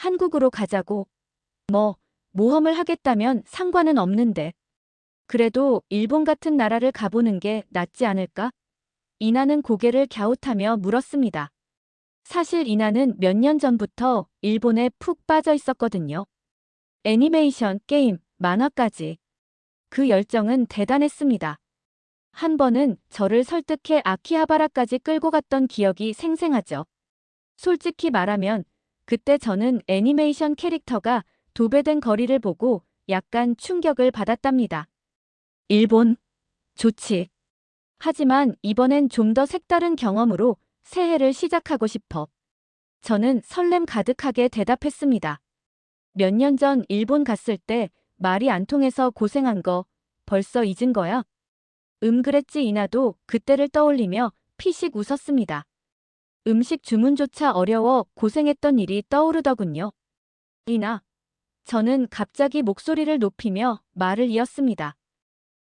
한국으로 가자고. 뭐, 모험을 하겠다면 상관은 없는데. 그래도 일본 같은 나라를 가보는 게 낫지 않을까? 이나는 고개를 갸웃하며 물었습니다. 사실 이나는 몇 년 전부터 일본에 푹 빠져 있었거든요. 애니메이션, 게임, 만화까지. 그 열정은 대단했습니다. 한 번은 저를 설득해 아키하바라까지 끌고 갔던 기억이 생생하죠. 솔직히 말하면 그때 저는 애니메이션 캐릭터가 도배된 거리를 보고 약간 충격을 받았답니다. 일본, 좋지. 하지만 이번엔 좀 더 색다른 경험으로 새해를 시작하고 싶어. 저는 설렘 가득하게 대답했습니다. 몇 년 전 일본 갔을 때 말이 안 통해서 고생한 거 벌써 잊은 거야? 그랬지. 이나도 그때를 떠올리며 피식 웃었습니다. 음식 주문조차 어려워 고생했던 일이 떠오르더군요. 이나, 저는 갑자기 목소리를 높이며 말을 이었습니다.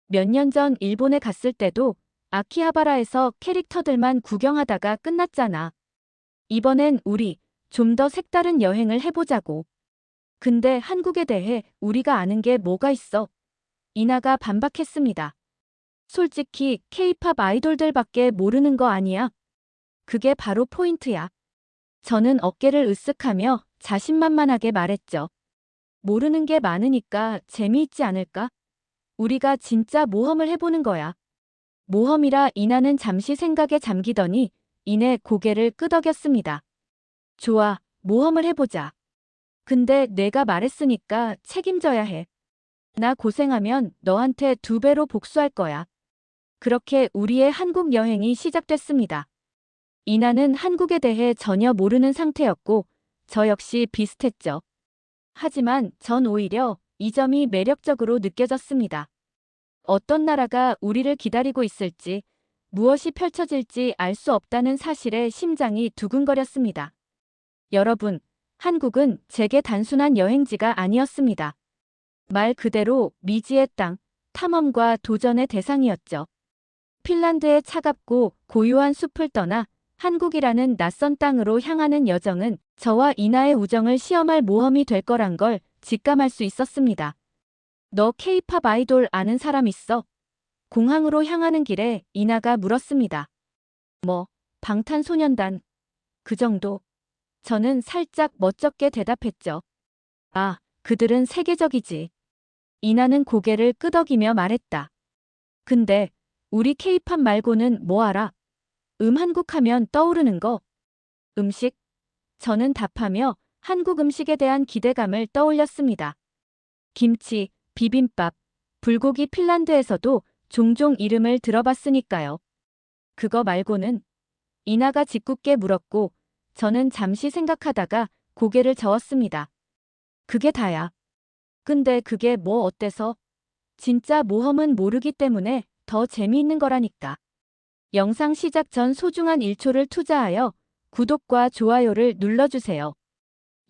몇 년 전 일본에 갔을 때도 아키하바라에서 캐릭터들만 구경하다가 끝났잖아. 이번엔 우리 좀 더 색다른 여행을 해보자고. 근데 한국에 대해 우리가 아는 게 뭐가 있어? 이나가 반박했습니다. 솔직히 케이팝 아이돌들밖에 모르는 거 아니야? 그게 바로 포인트야. 저는 어깨를 으쓱하며 자신만만하게 말했죠. 모르는 게 많으니까 재미있지 않을까? 우리가 진짜 모험을 해보는 거야. 모험이라 이나는 잠시 생각에 잠기더니 이내 고개를 끄덕였습니다. 좋아, 모험을 해보자. 근데 내가 말했으니까 책임져야 해. 나 고생하면 너한테 2배로 복수할 거야. 그렇게 우리의 한국 여행이 시작됐습니다. 이나는 한국에 대해 전혀 모르는 상태였고 저 역시 비슷했죠. 하지만 전 오히려 이 점이 매력적으로 느껴졌습니다. 어떤 나라가 우리를 기다리고 있을지, 무엇이 펼쳐질지 알 수 없다는 사실에 심장이 두근거렸습니다. 여러분, 한국은 제게 단순한 여행지가 아니었습니다. 말 그대로 미지의 땅, 탐험과 도전의 대상이었죠. 핀란드의 차갑고 고요한 숲을 떠나 한국이라는 낯선 땅으로 향하는 여정은 저와 이나의 우정을 시험할 모험이 될 거란 걸 직감할 수 있었습니다. 너 케이팝 아이돌 아는 사람 있어? 공항으로 향하는 길에 이나가 물었습니다. 뭐, 방탄소년단. 그 정도. 저는 살짝 멋쩍게 대답했죠. 아, 그들은 세계적이지. 이나는 고개를 끄덕이며 말했다. 근데 우리 케이팝 말고는 뭐 알아? 한국 하면 떠오르는 거. 음식? 저는 답하며 한국 음식에 대한 기대감을 떠올렸습니다. 김치, 비빔밥, 불고기. 핀란드에서도 종종 이름을 들어봤으니까요. 그거 말고는? 이나가 짓궂게 물었고 저는 잠시 생각하다가 고개를 저었습니다. 그게 다야. 근데 그게 뭐 어때서? 진짜 모험은 모르기 때문에 더 재미있는 거라니까. 영상 시작 전 소중한 1초를 투자하여 구독과 좋아요를 눌러주세요.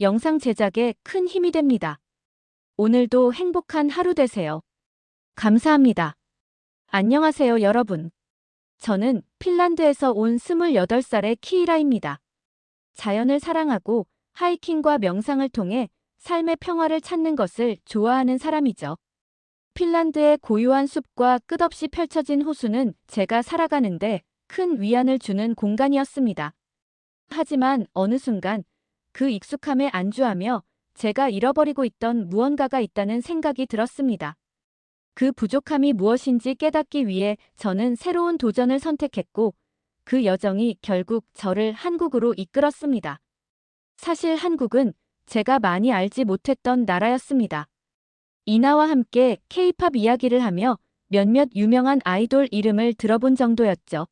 영상 제작에 큰 힘이 됩니다. 오늘도 행복한 하루 되세요. 감사합니다. 안녕하세요 여러분. 저는 핀란드에서 온 28살의 키이라입니다. 자연을 사랑하고 하이킹과 명상을 통해 삶의 평화를 찾는 것을 좋아하는 사람이죠. 핀란드의 고요한 숲과 끝없이 펼쳐진 호수는 제가 살아가는데 큰 위안을 주는 공간이었습니다. 하지만 어느 순간 그 익숙함에 안주하며 제가 잃어버리고 있던 무언가가 있다는 생각이 들었습니다. 그 부족함이 무엇인지 깨닫기 위해 저는 새로운 도전을 선택했고 그 여정이 결국 저를 한국으로 이끌었습니다. 사실 한국은 제가 많이 알지 못했던 나라였습니다. 이나와 함께 케이팝 이야기를 하며 몇몇 유명한 아이돌 이름을 들어본 정도였죠.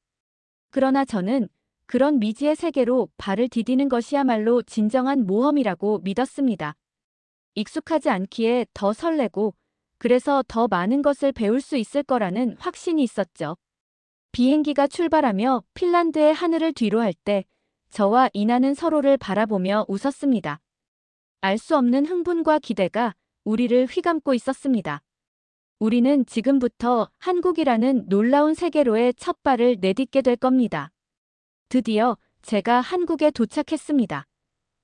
그러나 저는 그런 미지의 세계로 발을 디디는 것이야말로 진정한 모험이라고 믿었습니다. 익숙하지 않기에 더 설레고 그래서 더 많은 것을 배울 수 있을 거라는 확신이 있었죠. 비행기가 출발하며 핀란드의 하늘을 뒤로 할 때 저와 이나는 서로를 바라보며 웃었습니다. 알 수 없는 흥분과 기대가 우리를 휘감고 있었습니다. 우리는 지금부터 한국이라는 놀라운 세계로의 첫 발을 내딛게 될 겁니다. 드디어 제가 한국에 도착했습니다.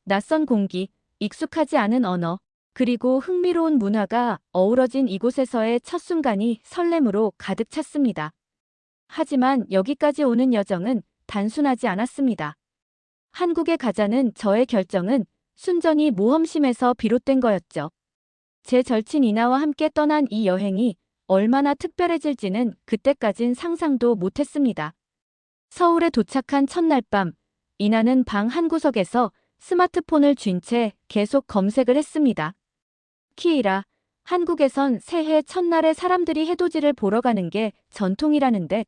낯선 공기, 익숙하지 않은 언어, 그리고 흥미로운 문화가 어우러진 이곳에서의 첫 순간이 설렘으로 가득 찼습니다. 하지만 여기까지 오는 여정은 단순하지 않았습니다. 한국에 가자는 저의 결정은 순전히 모험심에서 비롯된 거였죠. 제 절친 이나와 함께 떠난 이 여행이 얼마나 특별해질지는 그때까진 상상도 못했습니다. 서울에 도착한 첫날 밤, 이나는 방 한구석에서 스마트폰을 쥔 채 계속 검색을 했습니다. 키이라, 한국에선 새해 첫날에 사람들이 해돋이를 보러 가는 게 전통이라는데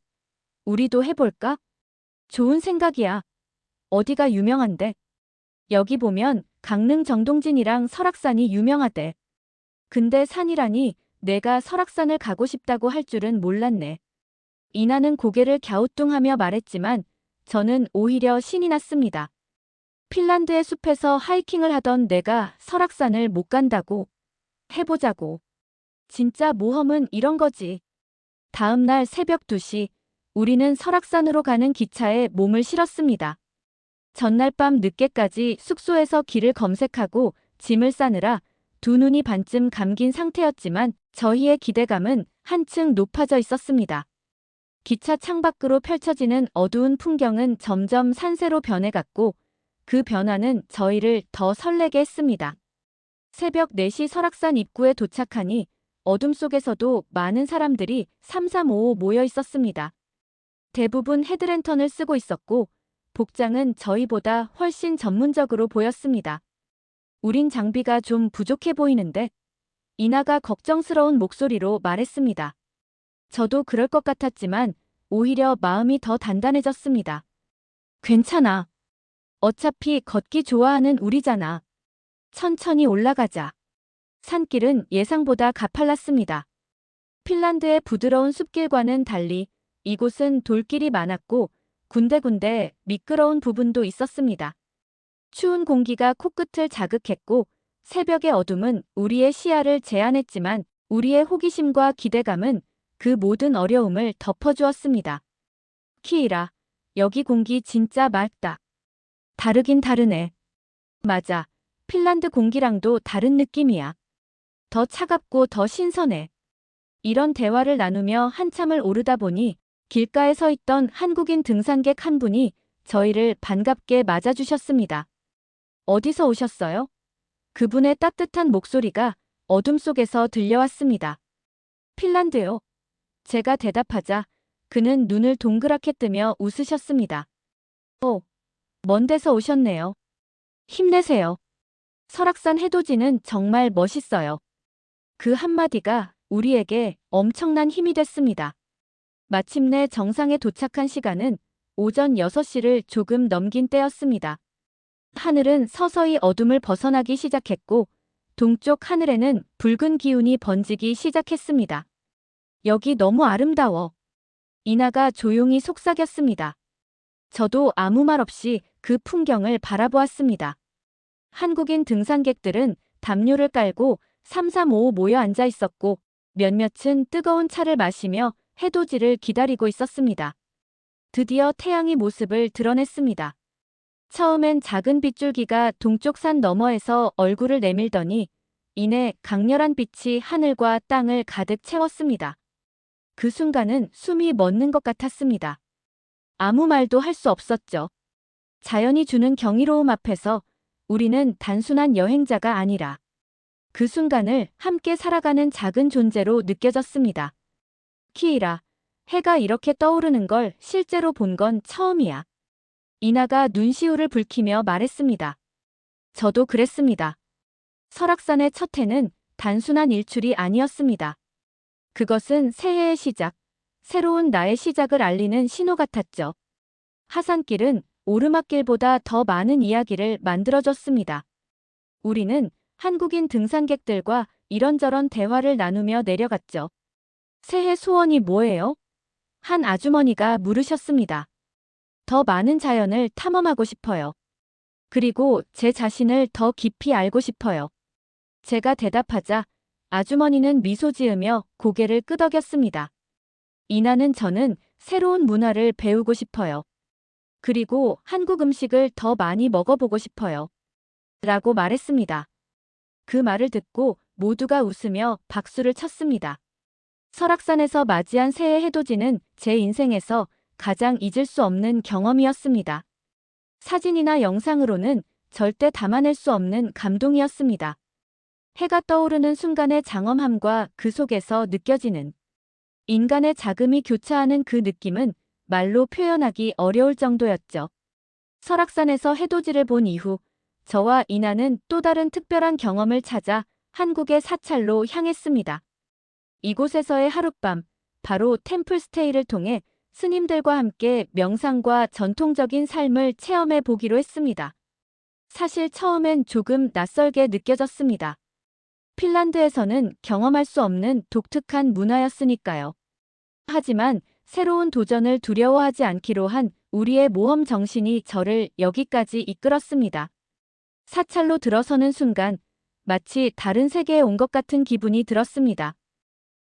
우리도 해볼까? 좋은 생각이야. 어디가 유명한데? 여기 보면 강릉 정동진이랑 설악산이 유명하대. 근데 산이라니 내가 설악산을 가고 싶다고 할 줄은 몰랐네. 이나는 고개를 갸우뚱하며 말했지만 저는 오히려 신이 났습니다. 핀란드의 숲에서 하이킹을 하던 내가 설악산을 못 간다고. 해보자고. 진짜 모험은 이런 거지. 다음 날 새벽 2시, 우리는 설악산으로 가는 기차에 몸을 실었습니다. 전날 밤 늦게까지 숙소에서 길을 검색하고 짐을 싸느라 두 눈이 반쯤 감긴 상태였지만 저희의 기대감은 한층 높아져 있었습니다. 기차 창밖으로 펼쳐지는 어두운 풍경은 점점 산세로 변해갔고 그 변화는 저희를 더 설레게 했습니다. 새벽 4시 설악산 입구에 도착하니 어둠 속에서도 많은 사람들이 삼삼오오 모여 있었습니다. 대부분 헤드랜턴을 쓰고 있었고 복장은 저희보다 훨씬 전문적으로 보였습니다. 우린 장비가 좀 부족해 보이는데 이나가 걱정스러운 목소리로 말했습니다. 저도 그럴 것 같았지만 오히려 마음이 더 단단해졌습니다. 괜찮아. 어차피 걷기 좋아하는 우리잖아. 천천히 올라가자. 산길은 예상보다 가팔랐습니다. 핀란드의 부드러운 숲길과는 달리 이곳은 돌길이 많았고 군데군데 미끄러운 부분도 있었습니다. 추운 공기가 코끝을 자극했고 새벽의 어둠은 우리의 시야를 제한했지만 우리의 호기심과 기대감은 그 모든 어려움을 덮어주었습니다. 키이라, 여기 공기 진짜 맑다. 다르긴 다르네. 맞아. 핀란드 공기랑도 다른 느낌이야. 더 차갑고 더 신선해. 이런 대화를 나누며 한참을 오르다 보니 길가에 서 있던 한국인 등산객 한 분이 저희를 반갑게 맞아주셨습니다. 어디서 오셨어요? 그분의 따뜻한 목소리가 어둠 속에서 들려왔습니다. 핀란드요. 제가 대답하자 그는 눈을 동그랗게 뜨며 웃으셨습니다. 먼 데서 오셨네요. 힘내세요. 설악산 해돋이는 정말 멋있어요. 그 한마디가 우리에게 엄청난 힘이 됐습니다. 마침내 정상에 도착한 시간은 오전 6시를 조금 넘긴 때였습니다. 하늘은 서서히 어둠을 벗어나기 시작했고 동쪽 하늘에는 붉은 기운이 번지기 시작했습니다. 여기 너무 아름다워. 이나가 조용히 속삭였습니다. 저도 아무 말 없이 그 풍경을 바라보았습니다. 한국인 등산객들은 담요를 깔고 삼삼오오 모여 앉아 있었고 몇몇은 뜨거운 차를 마시며 해돋이를 기다리고 있었습니다. 드디어 태양이 모습을 드러냈습니다. 처음엔 작은 빗줄기가 동쪽 산 너머에서 얼굴을 내밀더니 이내 강렬한 빛이 하늘과 땅을 가득 채웠습니다. 그 순간은 숨이 멎는 것 같았습니다. 아무 말도 할 수 없었죠. 자연이 주는 경이로움 앞에서 우리는 단순한 여행자가 아니라 그 순간을 함께 살아가는 작은 존재로 느껴졌습니다. 키이라, 해가 이렇게 떠오르는 걸 실제로 본 건 처음이야. 이나가 눈시울을 붉히며 말했습니다. 저도 그랬습니다. 설악산의 첫 해는 단순한 일출이 아니었습니다. 그것은 새해의 시작, 새로운 나의 시작을 알리는 신호 같았죠. 하산길은 오르막길보다 더 많은 이야기를 만들어줬습니다. 우리는 한국인 등산객들과 이런저런 대화를 나누며 내려갔죠. 새해 소원이 뭐예요? 한 아주머니가 물으셨습니다. 더 많은 자연을 탐험하고 싶어요. 그리고 제 자신을 더 깊이 알고 싶어요. 제가 대답하자 아주머니는 미소 지으며 고개를 끄덕였습니다. 이나는 저는 새로운 문화를 배우고 싶어요. 그리고 한국 음식을 더 많이 먹어보고 싶어요. 라고 말했습니다. 그 말을 듣고 모두가 웃으며 박수를 쳤습니다. 설악산에서 맞이한 새해 해돋이는 제 인생에서 가장 잊을 수 없는 경험이었습니다. 사진이나 영상으로는 절대 담아낼 수 없는 감동이었습니다. 해가 떠오르는 순간의 장엄함과 그 속에서 느껴지는 인간의 자금이 교차하는 그 느낌은 말로 표현하기 어려울 정도였죠. 설악산에서 해돋이를 본 이후 저와 이나는 또 다른 특별한 경험을 찾아 한국의 사찰로 향했습니다. 이곳에서의 하룻밤, 바로 템플스테이를 통해 스님들과 함께 명상과 전통적인 삶을 체험해 보기로 했습니다. 사실 처음엔 조금 낯설게 느껴졌습니다. 핀란드에서는 경험할 수 없는 독특한 문화였으니까요. 하지만 새로운 도전을 두려워하지 않기로 한 우리의 모험 정신이 저를 여기까지 이끌었습니다. 사찰로 들어서는 순간 마치 다른 세계에 온 것 같은 기분이 들었습니다.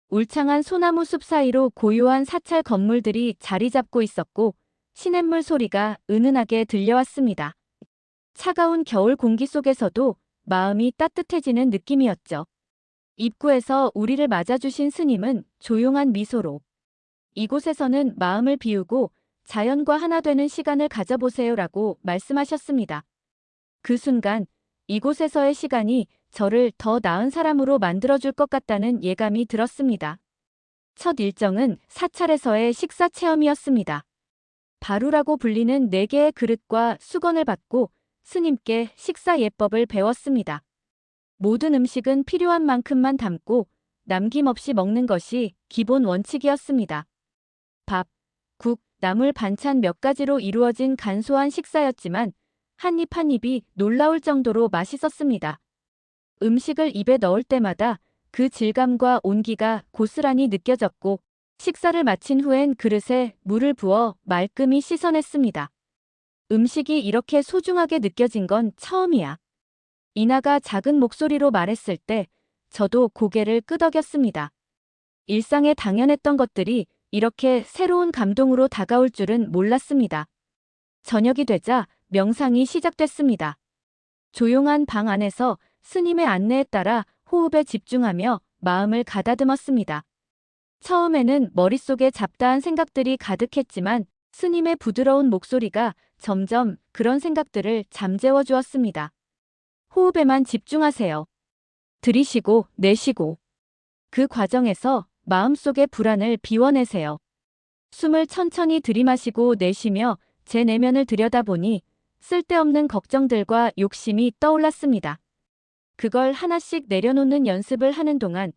울창한 소나무 숲 사이로 고요한 사찰 건물들이 자리 잡고 있었고 시냇물 소리가 은은하게 들려왔습니다. 차가운 겨울 공기 속에서도 마음이 따뜻해지는 느낌이었죠. 입구에서 우리를 맞아주신 스님은 조용한 미소로 이곳에서는 마음을 비우고 자연과 하나 되는 시간을 가져보세요라고 말씀하셨습니다. 그 순간 이곳에서의 시간이 저를 더 나은 사람으로 만들어줄 것 같다는 예감이 들었습니다. 첫 일정은 사찰에서의 식사 체험이었습니다. 바루라고 불리는 4개의 그릇과 수건을 받고 스님께 식사 예법을 배웠습니다. 모든 음식은 필요한 만큼만 담고 남김없이 먹는 것이 기본 원칙이었습니다. 밥, 국, 나물, 반찬 몇 가지로 이루어진 간소한 식사였지만 한 입 한 입이 놀라울 정도로 맛있었습니다. 음식을 입에 넣을 때마다 그 질감과 온기가 고스란히 느껴졌고 식사를 마친 후엔 그릇에 물을 부어 말끔히 씻어냈습니다. 음식이 이렇게 소중하게 느껴진 건 처음이야. 이나가 작은 목소리로 말했을 때 저도 고개를 끄덕였습니다. 일상에 당연했던 것들이 이렇게 새로운 감동으로 다가올 줄은 몰랐습니다. 저녁이 되자 명상이 시작됐습니다. 조용한 방 안에서 스님의 안내에 따라 호흡에 집중하며 마음을 가다듬었습니다. 처음에는 머릿속에 잡다한 생각들이 가득했지만 스님의 부드러운 목소리가 점점 그런 생각들을 잠재워 주었습니다. 호흡에만 집중하세요. 들이쉬고 내쉬고. 그 과정에서 마음속의 불안을 비워내세요. 숨을 천천히 들이마시고 내쉬며 제 내면을 들여다보니 쓸데없는 걱정들과 욕심이 떠올랐습니다. 그걸 하나씩 내려놓는 연습을 하는 동안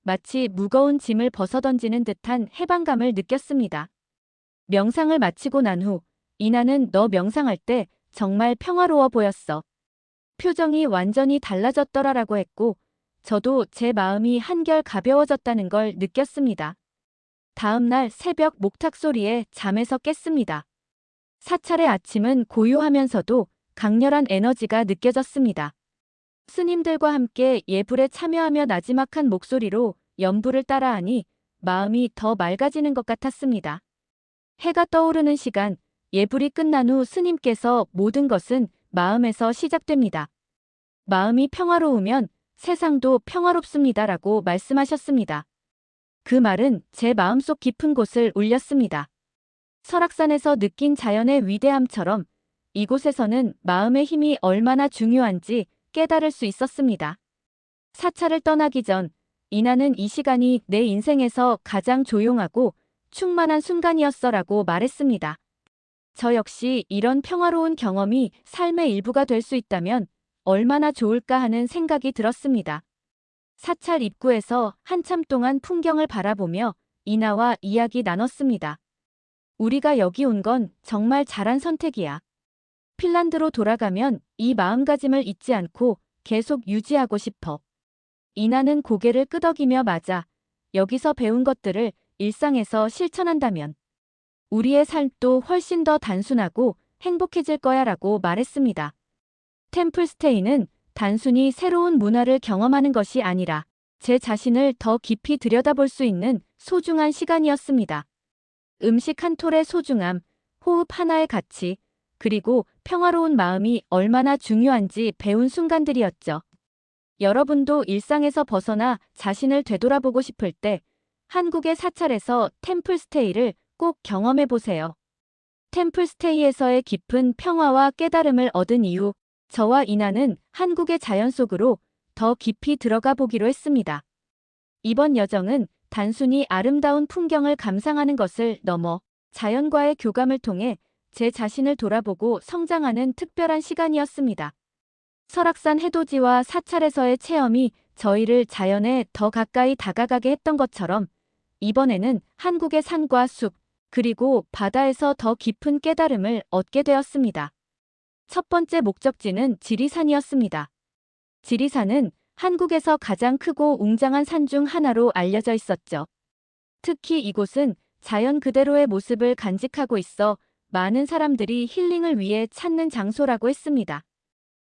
마치 무거운 짐을 벗어던지는 듯한 해방감을 느꼈습니다. 명상을 마치고 난 후 이나는 너 명상할 때 정말 평화로워 보였어. 표정이 완전히 달라졌더라라고 했고 저도 제 마음이 한결 가벼워졌다는 걸 느꼈습니다. 다음 날 새벽 목탁 소리에 잠에서 깼습니다. 사찰의 아침은 고요하면서도 강렬한 에너지가 느껴졌습니다. 스님들과 함께 예불에 참여하며 나지막한 목소리로 연불을 따라하니 마음이 더 맑아지는 것 같았습니다. 해가 떠오르는 시간, 예불이 끝난 후 스님께서 모든 것은 마음에서 시작됩니다. 마음이 평화로우면 세상도 평화롭습니다라고 말씀하셨습니다. 그 말은 제 마음속 깊은 곳을 울렸습니다. 설악산에서 느낀 자연의 위대함처럼 이곳에서는 마음의 힘이 얼마나 중요한지 깨달을 수 있었습니다. 사찰을 떠나기 전 이나는 이 시간이 내 인생에서 가장 조용하고 충만한 순간이었어라고 말했습니다. 저 역시 이런 평화로운 경험이 삶의 일부가 될 수 있다면 얼마나 좋을까 하는 생각이 들었습니다. 사찰 입구에서 한참 동안 풍경을 바라보며 이나와 이야기 나눴습니다. 우리가 여기 온 건 정말 잘한 선택이야. 핀란드로 돌아가면 이 마음가짐을 잊지 않고 계속 유지하고 싶어. 이나는 고개를 끄덕이며 맞아. 여기서 배운 것들을 일상에서 실천한다면 우리의 삶도 훨씬 더 단순하고 행복해질 거야 라고 말했습니다. 템플스테이는 단순히 새로운 문화를 경험하는 것이 아니라 제 자신을 더 깊이 들여다볼 수 있는 소중한 시간이었습니다. 음식 한 톨의 소중함, 호흡 하나의 가치, 그리고 평화로운 마음이 얼마나 중요한지 배운 순간들이었죠. 여러분도 일상에서 벗어나 자신을 되돌아보고 싶을 때 한국의 사찰에서 템플스테이를 꼭 경험해 보세요. 템플스테이에서의 깊은 평화와 깨달음을 얻은 이후 저와 이나는 한국의 자연 속으로 더 깊이 들어가 보기로 했습니다. 이번 여정은 단순히 아름다운 풍경을 감상하는 것을 넘어 자연과의 교감을 통해 제 자신을 돌아보고 성장하는 특별한 시간이었습니다. 설악산 해돋이와 사찰에서의 체험이 저희를 자연에 더 가까이 다가가게 했던 것처럼 이번에는 한국의 산과 숲, 그리고 바다에서 더 깊은 깨달음을 얻게 되었습니다. 첫 번째 목적지는 지리산이었습니다. 지리산은 한국에서 가장 크고 웅장한 산 중 하나로 알려져 있었죠. 특히 이곳은 자연 그대로의 모습을 간직하고 있어 많은 사람들이 힐링을 위해 찾는 장소라고 했습니다.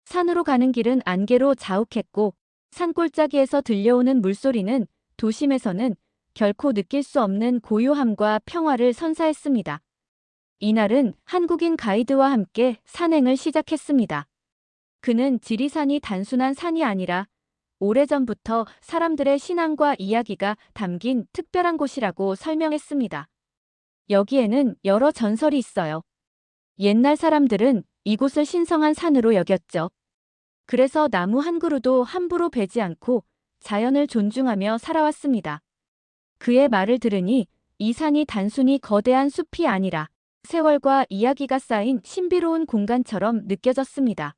산으로 가는 길은 안개로 자욱했고 산골짜기에서 들려오는 물소리는 도심에서는 결코 느낄 수 없는 고요함과 평화를 선사했습니다. 이날은 한국인 가이드와 함께 산행을 시작했습니다. 그는 지리산이 단순한 산이 아니라 오래전부터 사람들의 신앙과 이야기가 담긴 특별한 곳이라고 설명했습니다. 여기에는 여러 전설이 있어요. 옛날 사람들은 이곳을 신성한 산으로 여겼죠. 그래서 나무 한 그루도 함부로 베지 않고 자연을 존중하며 살아왔습니다. 그의 말을 들으니 이 산이 단순히 거대한 숲이 아니라 세월과 이야기가 쌓인 신비로운 공간처럼 느껴졌습니다.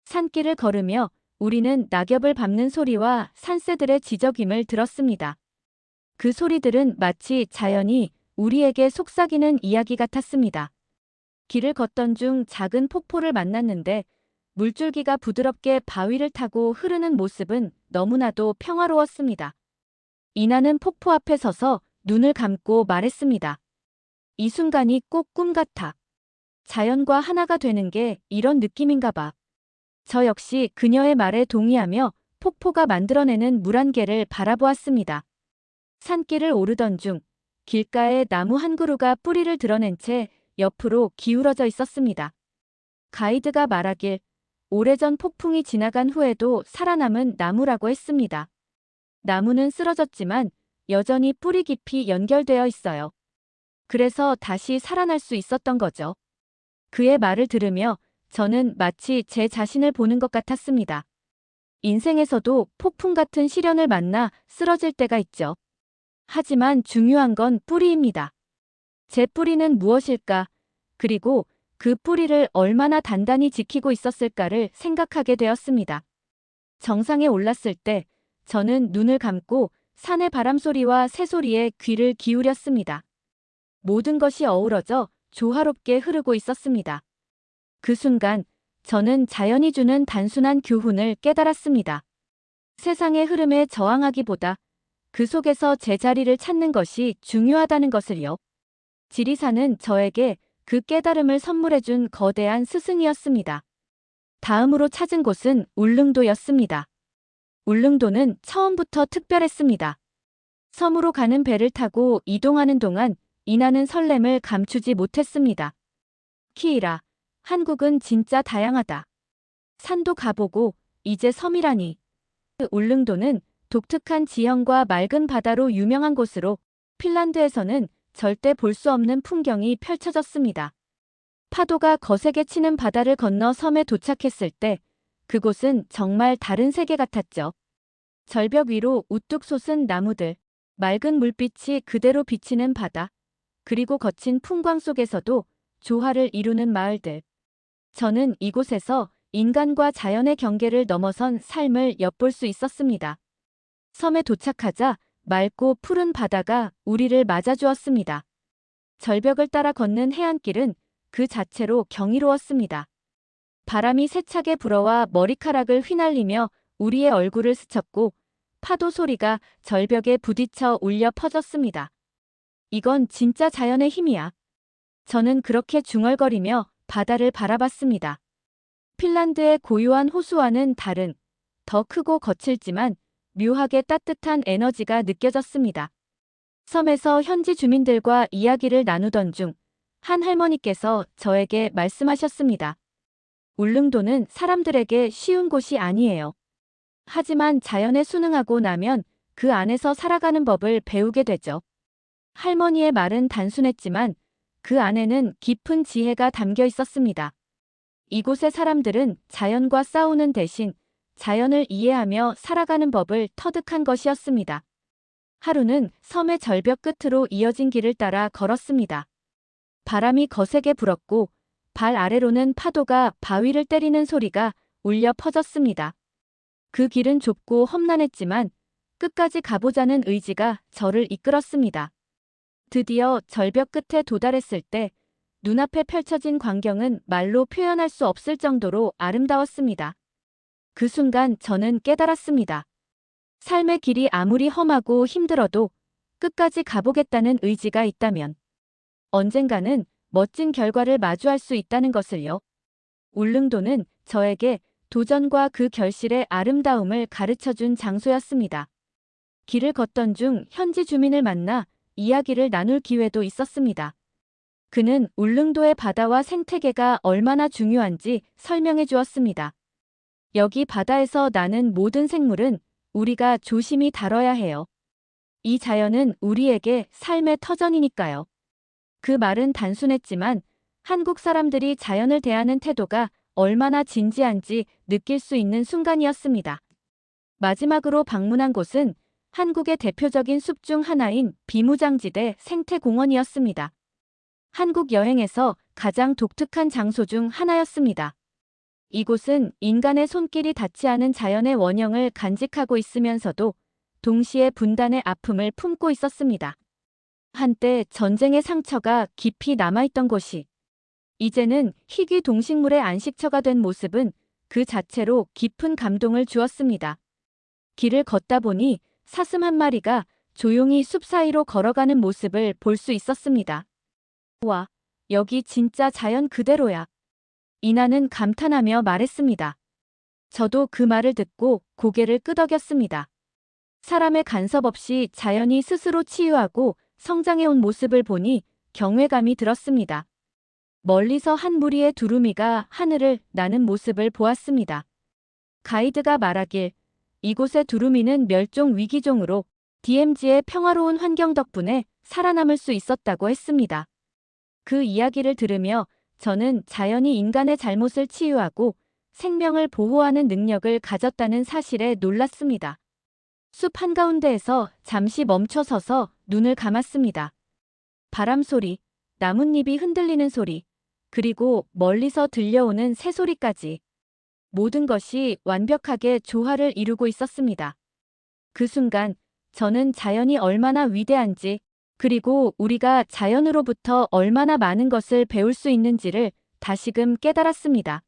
산길을 걸으며 우리는 낙엽을 밟는 소리와 산새들의 지저귀를 들었습니다. 그 소리들은 마치 자연이 우리에게 속삭이는 이야기 같았습니다. 길을 걷던 중 작은 폭포를 만났는데 물줄기가 부드럽게 바위를 타고 흐르는 모습은 너무나도 평화로웠습니다. 이나는 폭포 앞에 서서 눈을 감고 말했습니다. 이 순간이 꼭 꿈 같아. 자연과 하나가 되는 게 이런 느낌인가 봐. 저 역시 그녀의 말에 동의하며 폭포가 만들어내는 물안개를 바라보았습니다. 산길을 오르던 중 길가에 나무 한 그루가 뿌리를 드러낸 채 옆으로 기울어져 있었습니다. 가이드가 말하길 오래전 폭풍이 지나간 후에도 살아남은 나무라고 했습니다. 나무는 쓰러졌지만 여전히 뿌리 깊이 연결되어 있어요. 그래서 다시 살아날 수 있었던 거죠. 그의 말을 들으며 저는 마치 제 자신을 보는 것 같았습니다. 인생에서도 폭풍 같은 시련을 만나 쓰러질 때가 있죠. 하지만 중요한 건 뿌리입니다. 제 뿌리는 무엇일까? 그리고 그 뿌리를 얼마나 단단히 지키고 있었을까를 생각하게 되었습니다. 정상에 올랐을 때 저는 눈을 감고 산의 바람소리와 새소리에 귀를 기울였습니다. 모든 것이 어우러져 조화롭게 흐르고 있었습니다. 그 순간 저는 자연이 주는 단순한 교훈을 깨달았습니다. 세상의 흐름에 저항하기보다 그 속에서 제 자리를 찾는 것이 중요하다는 것을요. 지리산은 저에게 그 깨달음을 선물해준 거대한 스승이었습니다. 다음으로 찾은 곳은 울릉도였습니다. 울릉도는 처음부터 특별했습니다. 섬으로 가는 배를 타고 이동하는 동안 이나는 설렘을 감추지 못했습니다. 키이라, 한국은 진짜 다양하다. 산도 가보고 이제 섬이라니. 울릉도는 독특한 지형과 맑은 바다로 유명한 곳으로 핀란드에서는 절대 볼 수 없는 풍경이 펼쳐졌습니다. 파도가 거세게 치는 바다를 건너 섬에 도착했을 때 그곳은 정말 다른 세계 같았죠. 절벽 위로 우뚝 솟은 나무들, 맑은 물빛이 그대로 비치는 바다, 그리고 거친 풍광 속에서도 조화를 이루는 마을들. 저는 이곳에서 인간과 자연의 경계를 넘어선 삶을 엿볼 수 있었습니다. 섬에 도착하자 맑고 푸른 바다가 우리를 맞아주었습니다. 절벽을 따라 걷는 해안길은 그 자체로 경이로웠습니다. 바람이 세차게 불어와 머리카락을 휘날리며 우리의 얼굴을 스쳤고 파도 소리가 절벽에 부딪혀 울려 퍼졌습니다. 이건 진짜 자연의 힘이야. 저는 그렇게 중얼거리며 바다를 바라봤습니다. 핀란드의 고요한 호수와는 다른, 더 크고 거칠지만 묘하게 따뜻한 에너지가 느껴졌습니다. 섬에서 현지 주민들과 이야기를 나누던 중 한 할머니께서 저에게 말씀하셨습니다. 울릉도는 사람들에게 쉬운 곳이 아니에요. 하지만 자연에 순응하고 나면 그 안에서 살아가는 법을 배우게 되죠. 할머니의 말은 단순했지만 그 안에는 깊은 지혜가 담겨 있었습니다. 이곳의 사람들은 자연과 싸우는 대신 자연을 이해하며 살아가는 법을 터득한 것이었습니다. 하루는 섬의 절벽 끝으로 이어진 길을 따라 걸었습니다. 바람이 거세게 불었고 발 아래로는 파도가 바위를 때리는 소리가 울려 퍼졌습니다. 그 길은 좁고 험난했지만 끝까지 가보자는 의지가 저를 이끌었습니다. 드디어 절벽 끝에 도달했을 때 눈앞에 펼쳐진 광경은 말로 표현할 수 없을 정도로 아름다웠습니다. 그 순간 저는 깨달았습니다. 삶의 길이 아무리 험하고 힘들어도 끝까지 가보겠다는 의지가 있다면 언젠가는 멋진 결과를 마주할 수 있다는 것을요. 울릉도는 저에게 도전과 그 결실의 아름다움을 가르쳐준 장소였습니다. 길을 걷던 중 현지 주민을 만나 이야기를 나눌 기회도 있었습니다. 그는 울릉도의 바다와 생태계가 얼마나 중요한지 설명해 주었습니다. 여기 바다에서 나는 모든 생물은 우리가 조심히 다뤄야 해요. 이 자연은 우리에게 삶의 터전이니까요. 그 말은 단순했지만 한국 사람들이 자연을 대하는 태도가 얼마나 진지한지 느낄 수 있는 순간이었습니다. 마지막으로 방문한 곳은 한국의 대표적인 숲 중 하나인 비무장지대 생태공원이었습니다. 한국 여행에서 가장 독특한 장소 중 하나였습니다. 이곳은 인간의 손길이 닿지 않은 자연의 원형을 간직하고 있으면서도 동시에 분단의 아픔을 품고 있었습니다. 한때 전쟁의 상처가 깊이 남아있던 곳이 이제는 희귀 동식물의 안식처가 된 모습은 그 자체로 깊은 감동을 주었습니다. 길을 걷다 보니 사슴 한 마리가 조용히 숲 사이로 걸어가는 모습을 볼 수 있었습니다. 와, 여기 진짜 자연 그대로야. 이나는 감탄하며 말했습니다. 저도 그 말을 듣고 고개를 끄덕였습니다. 사람의 간섭 없이 자연이 스스로 치유하고 성장해온 모습을 보니 경외감이 들었습니다. 멀리서 한 무리의 두루미가 하늘을 나는 모습을 보았습니다. 가이드가 말하길 이곳의 두루미는 멸종 위기종으로 DMZ의 평화로운 환경 덕분에 살아남을 수 있었다고 했습니다. 그 이야기를 들으며 저는 자연이 인간의 잘못을 치유하고 생명을 보호하는 능력을 가졌다는 사실에 놀랐습니다. 숲 한가운데에서 잠시 멈춰 서서 눈을 감았습니다. 바람 소리, 나뭇잎이 흔들리는 소리, 그리고 멀리서 들려오는 새소리까지 모든 것이 완벽하게 조화를 이루고 있었습니다. 그 순간 저는 자연이 얼마나 위대한지 그리고 우리가 자연으로부터 얼마나 많은 것을 배울 수 있는지를 다시금 깨달았습니다.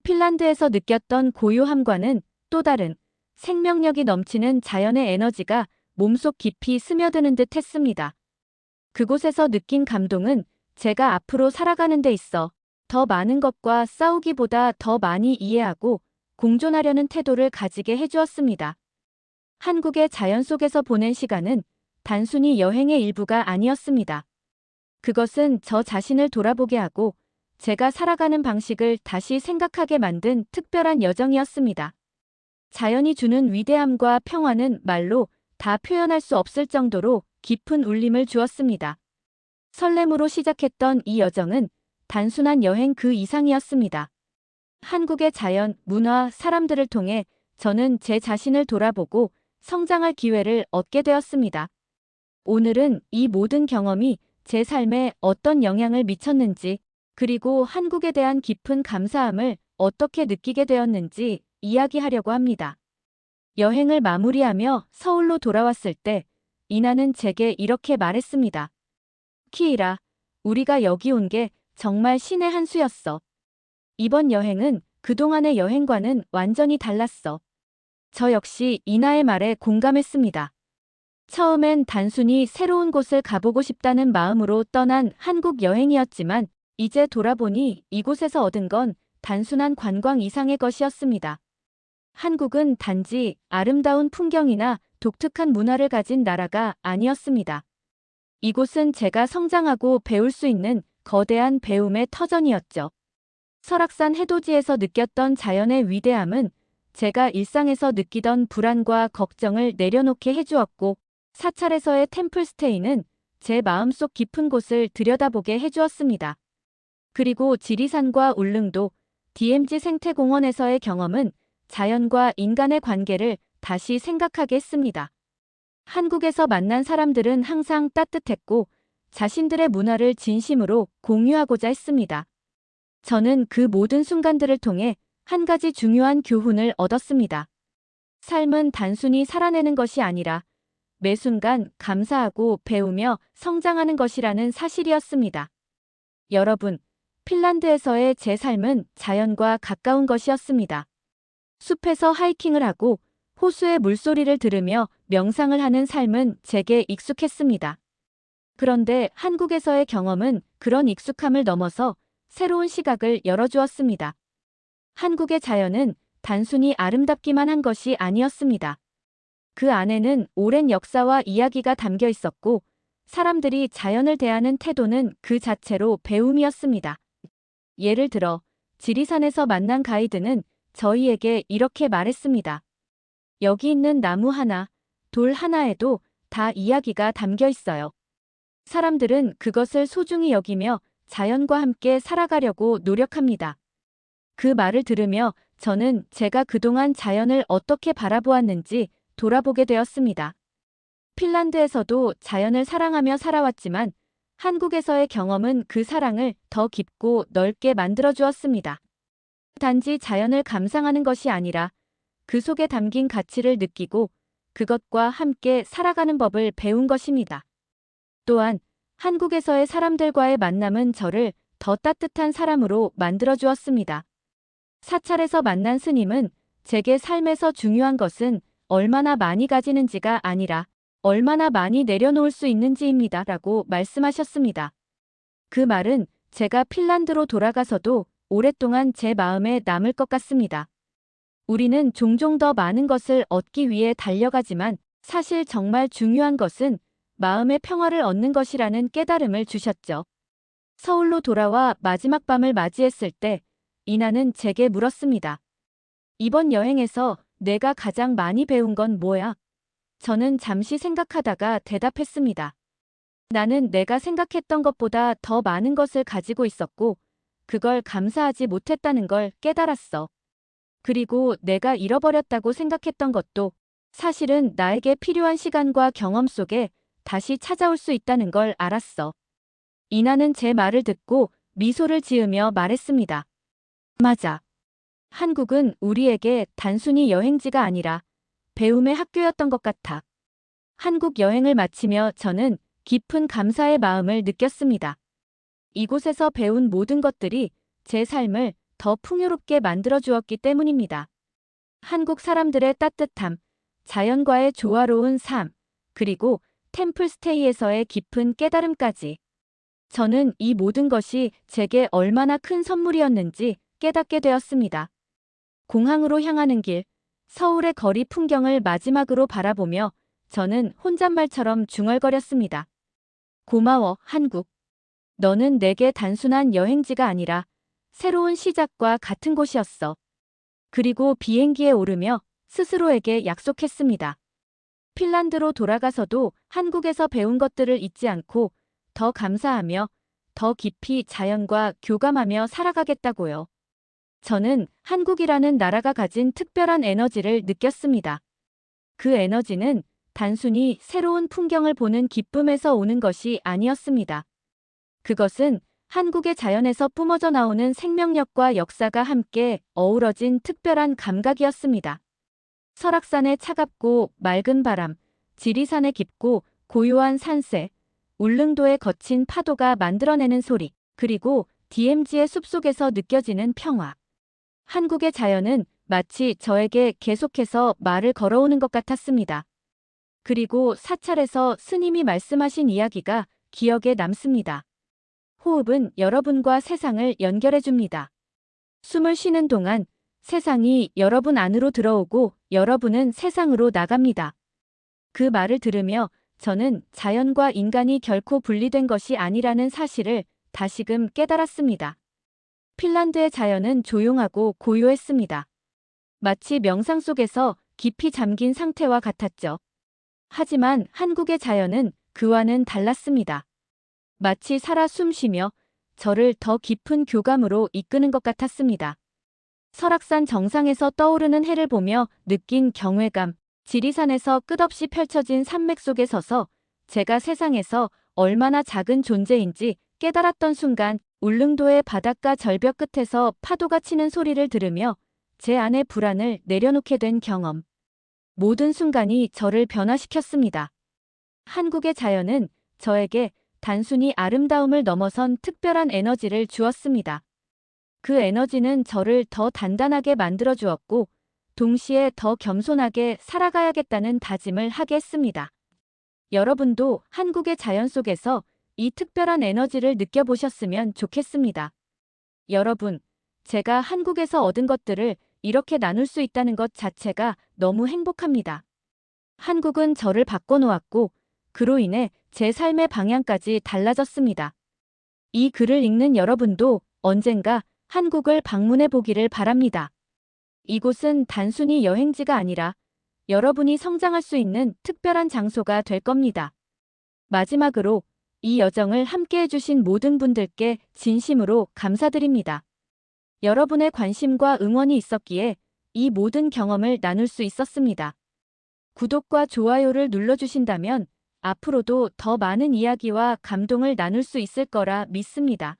핀란드에서 느꼈던 고요함과는 또 다른 생명력이 넘치는 자연의 에너지가 몸속 깊이 스며드는 듯 했습니다. 그곳에서 느낀 감동은 제가 앞으로 살아가는 데 있어 더 많은 것과 싸우기보다 더 많이 이해하고 공존하려는 태도를 가지게 해주었습니다. 한국의 자연 속에서 보낸 시간은 단순히 여행의 일부가 아니었습니다. 그것은 저 자신을 돌아보게 하고 제가 살아가는 방식을 다시 생각하게 만든 특별한 여정이었습니다. 자연이 주는 위대함과 평화는 말로 다 표현할 수 없을 정도로 깊은 울림을 주었습니다. 설렘으로 시작했던 이 여정은 단순한 여행 그 이상이었습니다. 한국의 자연, 문화, 사람들을 통해 저는 제 자신을 돌아보고 성장할 기회를 얻게 되었습니다. 오늘은 이 모든 경험이 제 삶에 어떤 영향을 미쳤는지, 그리고 한국에 대한 깊은 감사함을 어떻게 느끼게 되었는지 이야기하려고 합니다. 여행을 마무리하며 서울로 돌아왔을 때 이나는 제게 이렇게 말했습니다. 키이라, 우리가 여기 온 게 정말 신의 한 수였어. 이번 여행은 그동안의 여행과는 완전히 달랐어. 저 역시 이나의 말에 공감했습니다. 처음엔 단순히 새로운 곳을 가보고 싶다는 마음으로 떠난 한국 여행이었지만 이제 돌아보니 이곳에서 얻은 건 단순한 관광 이상의 것이었습니다. 한국은 단지 아름다운 풍경이나 독특한 문화를 가진 나라가 아니었습니다. 이곳은 제가 성장하고 배울 수 있는 거대한 배움의 터전이었죠. 설악산 해돋이에서 느꼈던 자연의 위대함은 제가 일상에서 느끼던 불안과 걱정을 내려놓게 해주었고, 사찰에서의 템플스테이는 제 마음속 깊은 곳을 들여다보게 해주었습니다. 그리고 지리산과 울릉도, DMZ 생태공원에서의 경험은 자연과 인간의 관계를 다시 생각하게 했습니다. 한국에서 만난 사람들은 항상 따뜻했고 자신들의 문화를 진심으로 공유하고자 했습니다. 저는 그 모든 순간들을 통해 한 가지 중요한 교훈을 얻었습니다. 삶은 단순히 살아내는 것이 아니라 매 순간 감사하고 배우며 성장하는 것이라는 사실이었습니다. 여러분, 핀란드에서의 제 삶은 자연과 가까운 것이었습니다. 숲에서 하이킹을 하고 호수의 물소리를 들으며 명상을 하는 삶은 제게 익숙했습니다. 그런데 한국에서의 경험은 그런 익숙함을 넘어서 새로운 시각을 열어주었습니다. 한국의 자연은 단순히 아름답기만 한 것이 아니었습니다. 그 안에는 오랜 역사와 이야기가 담겨 있었고, 사람들이 자연을 대하는 태도는 그 자체로 배움이었습니다. 예를 들어, 지리산에서 만난 가이드는 저희에게 이렇게 말했습니다. 여기 있는 나무 하나, 돌 하나에도 다 이야기가 담겨 있어요. 사람들은 그것을 소중히 여기며 자연과 함께 살아가려고 노력합니다. 그 말을 들으며 저는 제가 그동안 자연을 어떻게 바라보았는지 돌아보게 되었습니다. 핀란드에서도 자연을 사랑하며 살아왔지만 한국에서의 경험은 그 사랑을 더 깊고 넓게 만들어주었습니다. 단지 자연을 감상하는 것이 아니라 그 속에 담긴 가치를 느끼고 그것과 함께 살아가는 법을 배운 것입니다. 또한 한국에서의 사람들과의 만남은 저를 더 따뜻한 사람으로 만들어주었습니다. 사찰에서 만난 스님은 제게 삶에서 중요한 것은 얼마나 많이 가지는지가 아니라 얼마나 많이 내려놓을 수 있는지입니다. 라고 말씀하셨습니다. 그 말은 제가 핀란드로 돌아가서도 오랫동안 제 마음에 남을 것 같습니다. 우리는 종종 더 많은 것을 얻기 위해 달려가지만 사실 정말 중요한 것은 마음의 평화를 얻는 것이라는 깨달음을 주셨죠. 서울로 돌아와 마지막 밤을 맞이했을 때 이나는 제게 물었습니다. 이번 여행에서 내가 가장 많이 배운 건 뭐야? 저는 잠시 생각하다가 대답했습니다. 나는 내가 생각했던 것보다 더 많은 것을 가지고 있었고 그걸 감사하지 못했다는 걸 깨달았어. 그리고 내가 잃어버렸다고 생각했던 것도 사실은 나에게 필요한 시간과 경험 속에 다시 찾아올 수 있다는 걸 알았어. 이나는 제 말을 듣고 미소를 지으며 말했습니다. 맞아. 한국은 우리에게 단순히 여행지가 아니라 배움의 학교였던 것 같아. 한국 여행을 마치며 저는 깊은 감사의 마음을 느꼈습니다. 이곳에서 배운 모든 것들이 제 삶을 더 풍요롭게 만들어 주었기 때문입니다. 한국 사람들의 따뜻함, 자연과의 조화로운 삶, 그리고 템플스테이에서의 깊은 깨달음까지. 저는 이 모든 것이 제게 얼마나 큰 선물이었는지 깨닫게 되었습니다. 공항으로 향하는 길, 서울의 거리 풍경을 마지막으로 바라보며 저는 혼잣말처럼 중얼거렸습니다. 고마워, 한국. 너는 내게 단순한 여행지가 아니라 새로운 시작과 같은 곳이었어. 그리고 비행기에 오르며 스스로에게 약속했습니다. 핀란드로 돌아가서도 한국에서 배운 것들을 잊지 않고 더 감사하며 더 깊이 자연과 교감하며 살아가겠다고요. 저는 한국이라는 나라가 가진 특별한 에너지를 느꼈습니다. 그 에너지는 단순히 새로운 풍경을 보는 기쁨에서 오는 것이 아니었습니다. 그것은 한국의 자연에서 뿜어져 나오는 생명력과 역사가 함께 어우러진 특별한 감각이었습니다. 설악산의 차갑고 맑은 바람, 지리산의 깊고 고요한 산새, 울릉도의 거친 파도가 만들어내는 소리, 그리고 DMZ의 숲속에서 느껴지는 평화. 한국의 자연은 마치 저에게 계속해서 말을 걸어오는 것 같았습니다. 그리고 사찰에서 스님이 말씀하신 이야기가 기억에 남습니다. 호흡은 여러분과 세상을 연결해 줍니다. 숨을 쉬는 동안 세상이 여러분 안으로 들어오고 여러분은 세상으로 나갑니다. 그 말을 들으며 저는 자연과 인간이 결코 분리된 것이 아니라는 사실을 다시금 깨달았습니다. 핀란드의 자연은 조용하고 고요했습니다. 마치 명상 속에서 깊이 잠긴 상태와 같았죠. 하지만 한국의 자연은 그와는 달랐습니다. 마치 살아 숨쉬며 저를 더 깊은 교감으로 이끄는 것 같았습니다. 설악산 정상에서 떠오르는 해를 보며 느낀 경외감, 지리산에서 끝없이 펼쳐진 산맥 속에 서서 제가 세상에서 얼마나 작은 존재인지 깨달았던 순간, 울릉도의 바닷가 절벽 끝에서 파도가 치는 소리를 들으며 제 안의 불안을 내려놓게 된 경험. 모든 순간이 저를 변화시켰습니다. 한국의 자연은 저에게 단순히 아름다움을 넘어선 특별한 에너지를 주었습니다. 그 에너지는 저를 더 단단하게 만들어 주었고, 동시에 더 겸손하게 살아가야겠다는 다짐을 하게 했습니다. 여러분도 한국의 자연 속에서 이 특별한 에너지를 느껴보셨으면 좋겠습니다. 여러분, 제가 한국에서 얻은 것들을 이렇게 나눌 수 있다는 것 자체가 너무 행복합니다. 한국은 저를 바꿔놓았고, 그로 인해 제 삶의 방향까지 달라졌습니다. 이 글을 읽는 여러분도 언젠가 한국을 방문해 보기를 바랍니다. 이곳은 단순히 여행지가 아니라 여러분이 성장할 수 있는 특별한 장소가 될 겁니다. 마지막으로 이 여정을 함께 해주신 모든 분들께 진심으로 감사드립니다. 여러분의 관심과 응원이 있었기에 이 모든 경험을 나눌 수 있었습니다. 구독과 좋아요를 눌러주신다면 앞으로도 더 많은 이야기와 감동을 나눌 수 있을 거라 믿습니다.